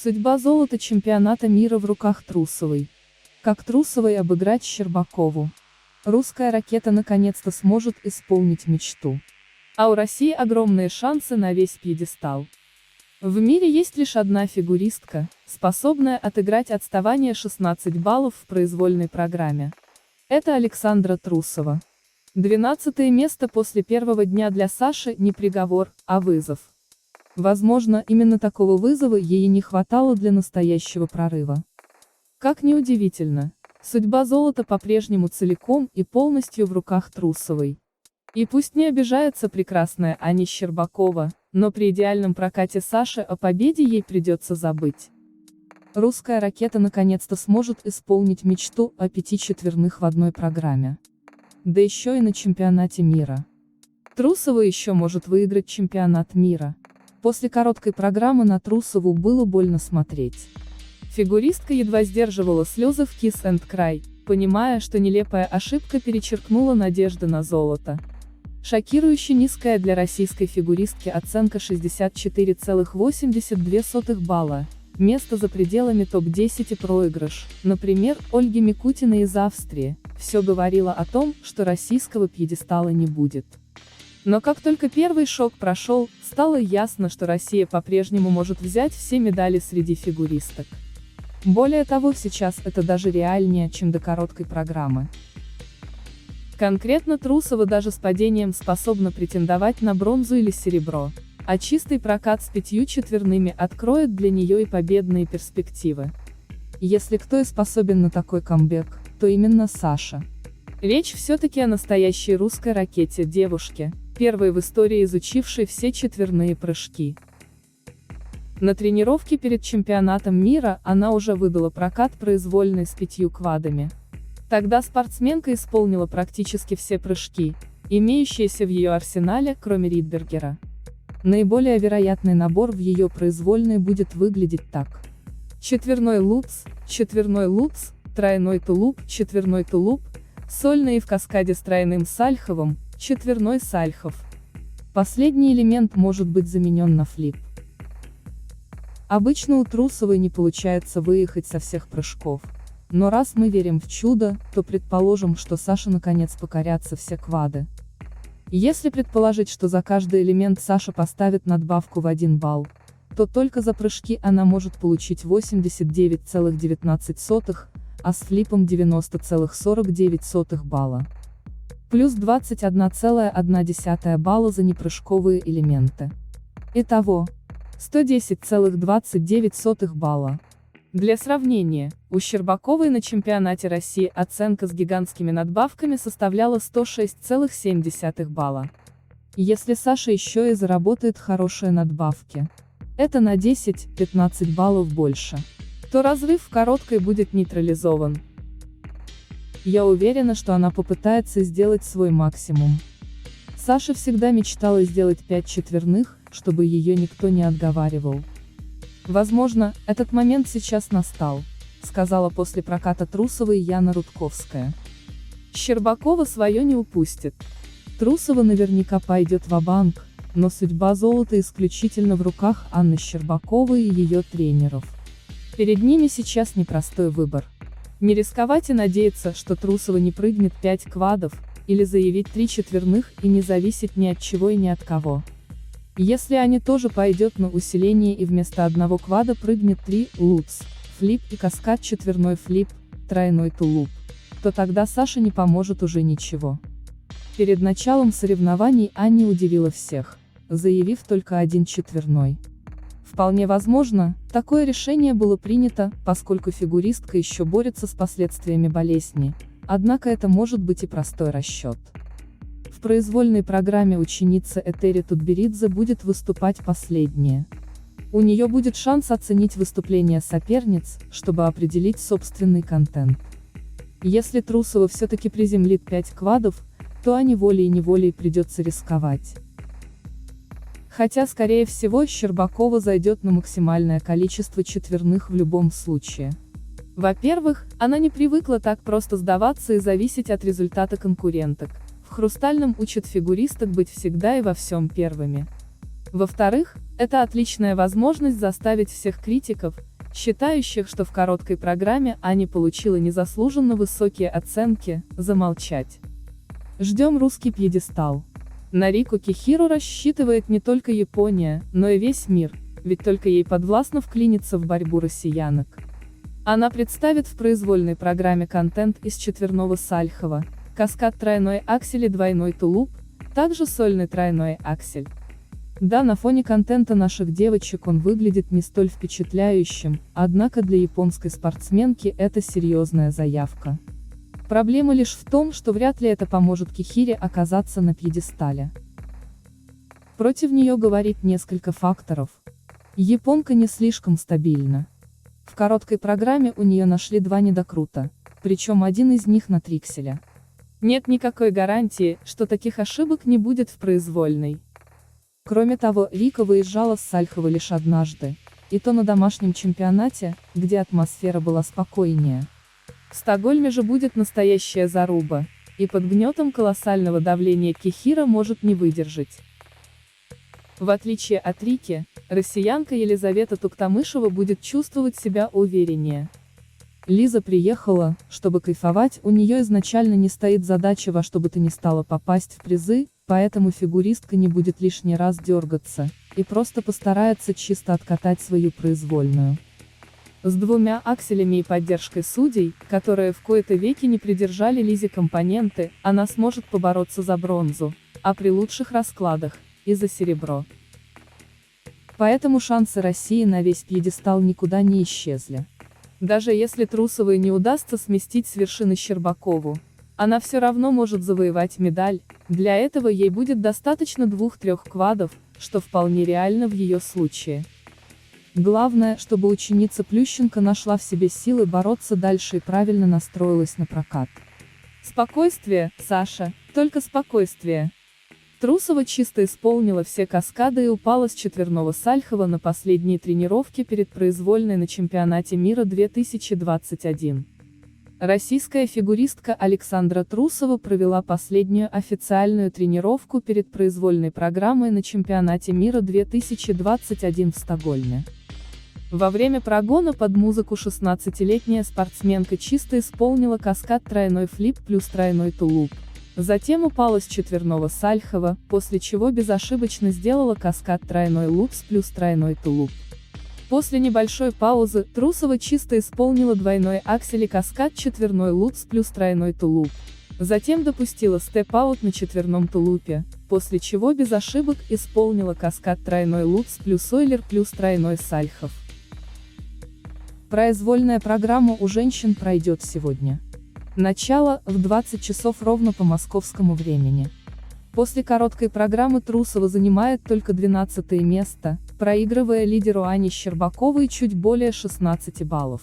Судьба золота чемпионата мира в руках Трусовой. Как Трусовой обыграть Щербакову? Русская ракета наконец-то сможет исполнить мечту. А у России огромные шансы на весь пьедестал. В мире есть лишь одна фигуристка, способная отыграть отставание 16 баллов в произвольной программе. Это Александра Трусова. 12-е место после первого дня для Саши не приговор, а вызов. Возможно, именно такого вызова ей и не хватало для настоящего прорыва. Как ни удивительно, судьба золота по-прежнему целиком и полностью в руках Трусовой. И пусть не обижается прекрасная Аня Щербакова, но при идеальном прокате Саши о победе ей придется забыть. Русская ракета наконец-то сможет исполнить мечту о 5 четверных в одной программе. Да еще и на чемпионате мира. Трусова еще может выиграть чемпионат мира. После короткой программы на Трусову было больно смотреть. Фигуристка едва сдерживала слезы в Kiss and Cry, понимая, что нелепая ошибка перечеркнула надежды на золото. Шокирующе низкая для российской фигуристки оценка 64,82 балла, место за пределами топ-10 и проигрыш, например, Ольги Микутиной из Австрии, все говорило о том, что российского пьедестала не будет. Но как только первый шок прошел, стало ясно, что Россия по-прежнему может взять все медали среди фигуристок. Более того, сейчас это даже реальнее, чем до короткой программы. Конкретно Трусова даже с падением способна претендовать на бронзу или серебро, а чистый прокат с 5 четверными откроет для нее и победные перспективы. Если кто и способен на такой камбэк, то именно Саша. Речь все-таки о настоящей русской ракете девушке, первой в истории изучившей все четверные прыжки. На тренировке перед чемпионатом мира она уже выдала прокат произвольный с 5 квадами. Тогда спортсменка исполнила практически все прыжки, имеющиеся в ее арсенале, кроме Ридбергера. Наиболее вероятный набор в ее произвольной будет выглядеть так. Четверной лупс, тройной тулуп, четверной тулуп, сольный в каскаде с тройным сальховым, четверной сальхов. Последний элемент может быть заменен на флип. Обычно у Трусовой не получается выехать со всех прыжков. Но раз мы верим в чудо, то предположим, что Саша наконец покорятся все квады. Если предположить, что за каждый элемент Саша поставит надбавку в 1 балл, то только за прыжки она может получить 89,19, а с флипом 90,49 балла. Плюс 21,1 балла за непрыжковые элементы. Итого 110,29 балла. Для сравнения, у Щербаковой на чемпионате России оценка с гигантскими надбавками составляла 106,7 балла. Если Саша еще и заработает хорошие надбавки, это на 10-15 баллов больше, то разрыв в короткой будет нейтрализован. Я уверена, что она попытается сделать свой максимум. Саша всегда мечтала сделать 5 четверных, чтобы ее никто не отговаривал. Возможно, этот момент сейчас настал, сказала после проката Трусовой Яна Рудковская. Щербакова свое не упустит. Трусова наверняка пойдет ва-банк, но судьба золота исключительно в руках Анны Щербаковой и ее тренеров. Перед ними сейчас непростой выбор. Не рисковать и надеяться, что Трусова не прыгнет 5 квадов, или заявить 3 четверных и не зависеть ни от чего и ни от кого. Если Аня тоже пойдет на усиление и вместо одного квада прыгнет 3 лупс, флип и каскад четверной флип, тройной тулуп, то тогда Саше не поможет уже ничего. Перед началом соревнований Аня удивила всех, заявив только 1 четверной. Вполне возможно, такое решение было принято, поскольку фигуристка еще борется с последствиями болезни, однако это может быть и простой расчет. В произвольной программе ученица Этери Тутберидзе будет выступать последняя. У нее будет шанс оценить выступления соперниц, чтобы определить собственный контент. Если Трусова все-таки приземлит 5 квадов, то Ане волей-неволей придется рисковать. Хотя, скорее всего, Щербакова зайдет на максимальное количество четверных в любом случае. Во-первых, она не привыкла так просто сдаваться и зависеть от результата конкуренток. В «Хрустальном» учат фигуристок быть всегда и во всем первыми. Во-вторых, это отличная возможность заставить всех критиков, считающих, что в короткой программе Ани получила незаслуженно высокие оценки, замолчать. Ждем русский пьедестал. На Рику Кихиру рассчитывает не только Япония, но и весь мир, ведь только ей подвластно вклиниться в борьбу россиянок. Она представит в произвольной программе контент из четверного Сальхова, каскад тройной аксель и двойной тулуп, также сольный тройной аксель. Да, на фоне контента наших девочек он выглядит не столь впечатляющим, однако для японской спортсменки это серьезная заявка. Проблема лишь в том, что вряд ли это поможет Кихире оказаться на пьедестале. Против нее говорит несколько факторов. Японка не слишком стабильна. В короткой программе у нее нашли 2 недокрута, причем один из них на трикселе. Нет никакой гарантии, что таких ошибок не будет в произвольной. Кроме того, Рика выезжала с Сальхова лишь однажды, и то на домашнем чемпионате, где атмосфера была спокойнее. В Стокгольме же будет настоящая заруба, и под гнетом колоссального давления Кихира может не выдержать. В отличие от Рики, россиянка Елизавета Туктамышева будет чувствовать себя увереннее. Лиза приехала, чтобы кайфовать, у нее изначально не стоит задача во что бы то ни стало попасть в призы, поэтому фигуристка не будет лишний раз дергаться, и просто постарается чисто откатать свою произвольную. С 2 акселями и поддержкой судей, которые в кои-то веки не придержали Лизе компоненты, она сможет побороться за бронзу, а при лучших раскладах – и за серебро. Поэтому шансы России на весь пьедестал никуда не исчезли. Даже если Трусовой не удастся сместить с вершины Щербакову, она все равно может завоевать медаль, для этого ей будет достаточно 2-3 квадов, что вполне реально в ее случае. Главное, чтобы ученица Плющенко нашла в себе силы бороться дальше и правильно настроилась на прокат. Спокойствие, Саша, только спокойствие. Трусова чисто исполнила все каскады и упала с четверного Сальхова на последние тренировки перед произвольной на чемпионате мира 2021. Российская фигуристка Александра Трусова провела последнюю официальную тренировку перед произвольной программой на чемпионате мира 2021 в Стокгольме. Во время прогона под музыку 16-летняя спортсменка чисто исполнила каскад тройной флип плюс тройной тулуп. Затем упала с четверного Сальхова, после чего безошибочно сделала каскад тройной лупс плюс тройной тулуп. После небольшой паузы, Трусова чисто исполнила двойной аксель и каскад четверной лупс плюс тройной тулуп. Затем допустила степ-аут на четверном тулупе, после чего без ошибок исполнила каскад тройной лупс плюс ойлер плюс тройной Сальхов. Произвольная программа у женщин пройдет сегодня. Начало в 20 часов ровно по московскому времени. После короткой программы Трусова занимает только 12-е место, проигрывая лидеру Ане Щербаковой чуть более 16 баллов.